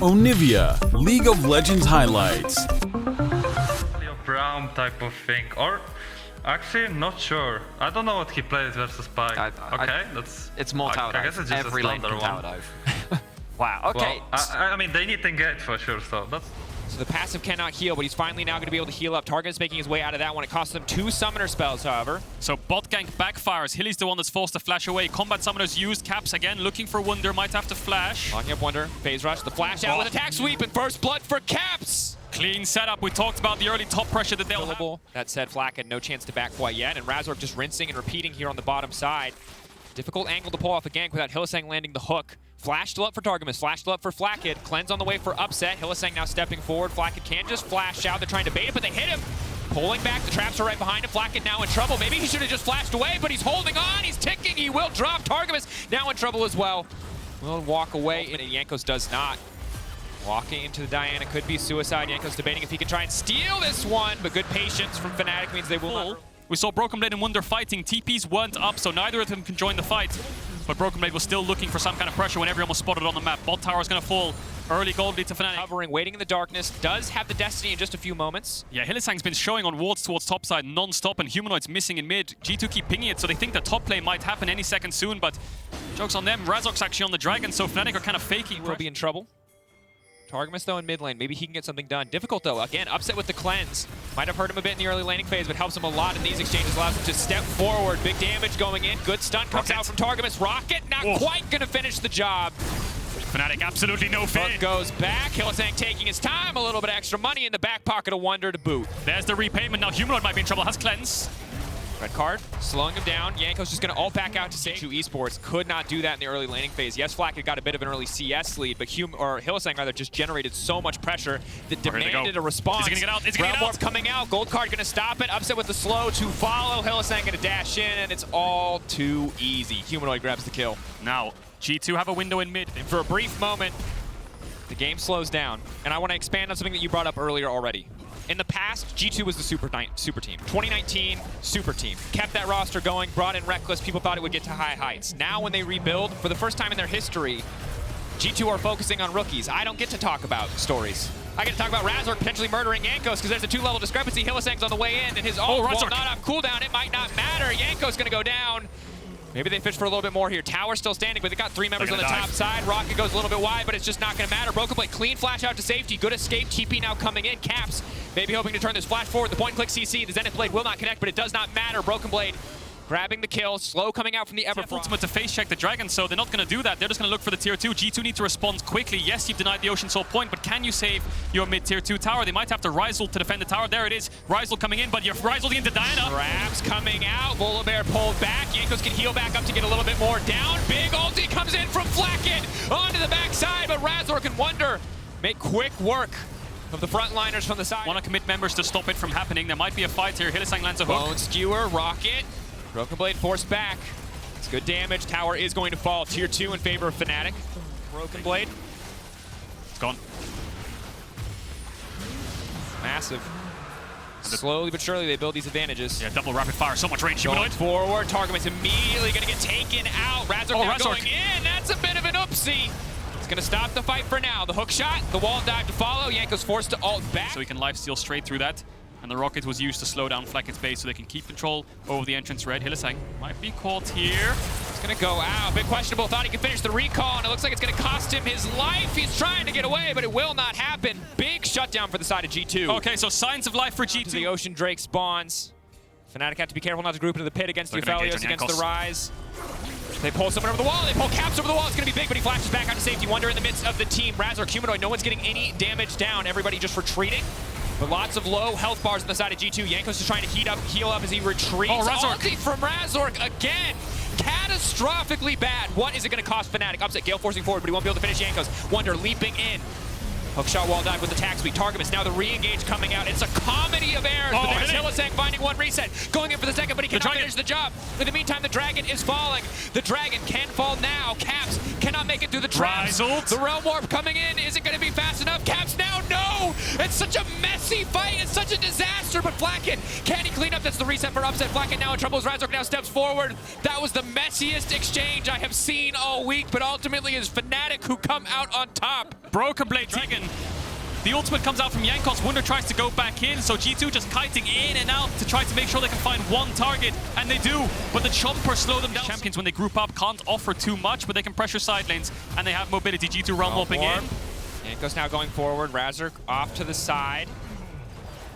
Onivia, League of Legends highlights. Brown type of thing, or actually not sure. I don't know what he plays versus Spike. It's more tower dive. I guess it's just every a lane standard can one. tower dive. Wow. Okay. Well, I mean, they need to engage for sure, so that's. So the passive cannot heal, but he's finally now going to be able to heal up. Target is making his way out of that one. It costs them 2 summoner spells, however. So bot gank backfires. Hilly's the one that's forced to flash away. Combat summoners used. Caps again looking for Wunder. Might have to flash. Locking up Wunder. Phase rush. The flash out with attack sweep and first blood for Caps. Clean setup. We talked about the early top pressure that they'll have. That said, Flack had no chance to back quite yet, and Razork just rinsing and repeating here on the bottom side. Difficult angle to pull off a gank without Hylissang landing the hook. Flash still up for Targamas, flash still up for Flackid. Cleanse on the way for upset. Hylissang now stepping forward. Flackid can just flash out. They're trying to bait it, but they hit him. Pulling back, the traps are right behind him. Flackid now in trouble. Maybe he should have just flashed away, but he's holding on. He's ticking. He will drop. Targamas now in trouble as well. Will walk away, and Jankos does not. Walking into the Diana could be suicide. Jankos debating if he can try and steal this one, but good patience from Fnatic means they will not. We saw Broken Blade and Wunder fighting. TPs weren't up, so neither of them can join the fight. But Broken Blade was still looking for some kind of pressure when everyone was spotted on the map. Bot tower is going to fall. Early gold lead to Fnatic. Hovering, waiting in the darkness. Does have the Destiny in just a few moments. Yeah, Hylissang's been showing on wards towards topside non-stop, and Humanoid's missing in mid. G2 keep pinging it, so they think the top play might happen any second soon, but joke's on them. Razork's actually on the Dragon, so Fnatic are kind of faking. Will be in trouble. Targamas though in mid lane. Maybe he can get something done. Difficult though. Again, upset with the cleanse. Might have hurt him a bit in the early laning phase, but helps him a lot in these exchanges. Allows him to step forward. Big damage going in. Good stun comes out from Targamas. Rocket not quite going to finish the job. Fnatic absolutely no fear. Hook goes back. Hylissang taking his time. A little bit extra money in the back pocket of Wunder to boot. There's the repayment. Now Humanoid might be in trouble. Has cleanse. Red card, slowing him down. Jankos just going to ult back out to save. Esports could not do that in the early laning phase. Yes, Flack had got a bit of an early CS lead, but Hylissang rather just generated so much pressure that demanded a response. Is he going to get out? Is he going to get out? Coming out. Gold card going to stop it. Upset with the slow to follow. Hylissang going to dash in, and it's all too easy. Humanoid grabs the kill. Now, G2 have a window in mid. And for a brief moment, the game slows down. And I want to expand on something that you brought up earlier already. In the past, G2 was the super team. 2019, super team. Kept that roster going, brought in Reckless. People thought it would get to high heights. Now when they rebuild, for the first time in their history, G2 are focusing on rookies. I don't get to talk about stories. I get to talk about Razork potentially murdering Jankos because there's a 2-level discrepancy. Hylissang's on the way in, and his ult will not have cooldown. It might not matter. Jankos going to go down. Maybe they fish for a little bit more here. Tower still standing, but they got 3 members on the top side. Rocket goes a little bit wide, but it's just not going to matter. Broken Blade, clean flash out to safety. Good escape. TP now coming in. Caps maybe hoping to turn this flash forward. The point-click CC. The Zenith Blade will not connect, but it does not matter. Broken Blade grabbing the kill. Slow coming out from the Everfrost. Ultimate to face check the Dragon, so they're not going to do that. They're just going to look for the tier 2. G2 need to respond quickly. Yes, you've denied the Ocean Soul point, but can you save your mid-tier 2 tower? They might have to Ryzel to defend the tower. There it is. Ryzel coming in, but you're Ryzel into Diana. Grabs coming out. Volibear pulled back. Jankos can heal back up to get a little bit more down. Big ulti comes in from Flackid onto the backside, but Razork and Wunder make quick work of the frontliners from the side. Want to commit members to stop it from happening. There might be a fight here. Hylissang lands a hook. Bone Skewer, Rocket. Broken Blade forced back. It's good damage. Tower is going to fall. Tier 2 in favor of Fnatic. Broken Blade. It's gone. Massive. Slowly but surely they build these advantages. Yeah, double rapid fire. So much range. Going forward. Targamas immediately going to get taken out. Razork now Razork going in. That's a bit of an oopsie. It's going to stop the fight for now. The hook shot. The wall dive to follow. Jankos forced to ult back. So he can lifesteal straight through that. And the rocket was used to slow down Flackid's base so they can keep control over the entrance red. Hylissang might be caught here. It's going to go out. Bit questionable. Thought he could finish the recall, and it looks like it's going to cost him his life. He's trying to get away, but it will not happen. Big shutdown for the side of G2. Okay, so signs of life for G2. The Ocean Drake spawns. Fnatic have to be careful not to group into the pit against the Aphelios, against the Rise. They pull someone over the wall. They pull Caps over the wall. It's going to be big, but he flashes back out to safety. Wunder in the midst of the team. Razork, Humanoid, no one's getting any damage down. Everybody just retreating. But lots of low health bars on the side of G2. Jankos is trying to heal up as he retreats. Ulti from Razork again. Catastrophically bad. What is it going to cost Fnatic? Upset, Gale forcing forward, but he won't be able to finish Jankos. Wunder leaping in. Hookshot wall dive with attack speed. Targamas now the re-engage coming out. It's a comedy of errors. But there's Hylissang finding one reset. Going in for the second, but he cannot finish the job. In the meantime, the Dragon is falling. The Dragon can fall now. Caps cannot make it through the traps. The Realm Warp coming in. Is it going to be fast enough? Caps now, no! no! It's such a messy fight. It's such a disaster. But Flacket, can he clean up? That's the reset for Upset. Flacket now in trouble as Razork now steps forward. That was the messiest exchange I have seen all week, but ultimately is Fnatic who come out on top. Broken Blade Dragon. The ultimate comes out from Jankos. Wunder tries to go back in, so G2 just kiting in and out to try to make sure they can find one target, and they do. But the Chomper slow them down. Champions, when they group up, can't offer too much, but they can pressure side lanes, and they have mobility. G2 realm hopping in. Jankos now going forward. Razork off to the side.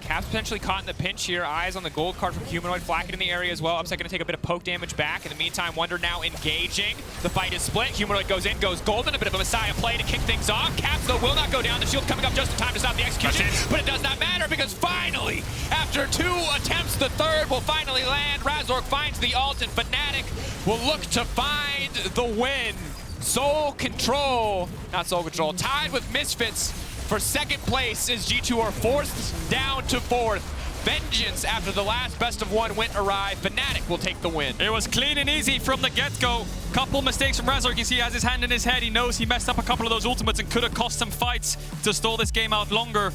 Cap's potentially caught in the pinch here. Eyes on the gold card from Humanoid. Flacket in the area as well. Upset going to take a bit of poke damage back. In the meantime, Wunder now engaging. The fight is split. Humanoid goes in, goes golden. A bit of a Messiah play to kick things off. Caps, though, will not go down. The shield coming up just in time to stop the execution. But it does not matter because finally, after 2 attempts, the third will finally land. Razork finds the ult, and Fnatic will look to find the win. Soul Control, not Soul Control, tied with Misfits for second place as G2 are forced down to 4th. Vengeance after the last best of 1 went awry. Fnatic will take the win. It was clean and easy from the get-go. Couple mistakes from Razork. You see he has his hand in his head. He knows he messed up a couple of those ultimates and could have cost some fights to stall this game out longer.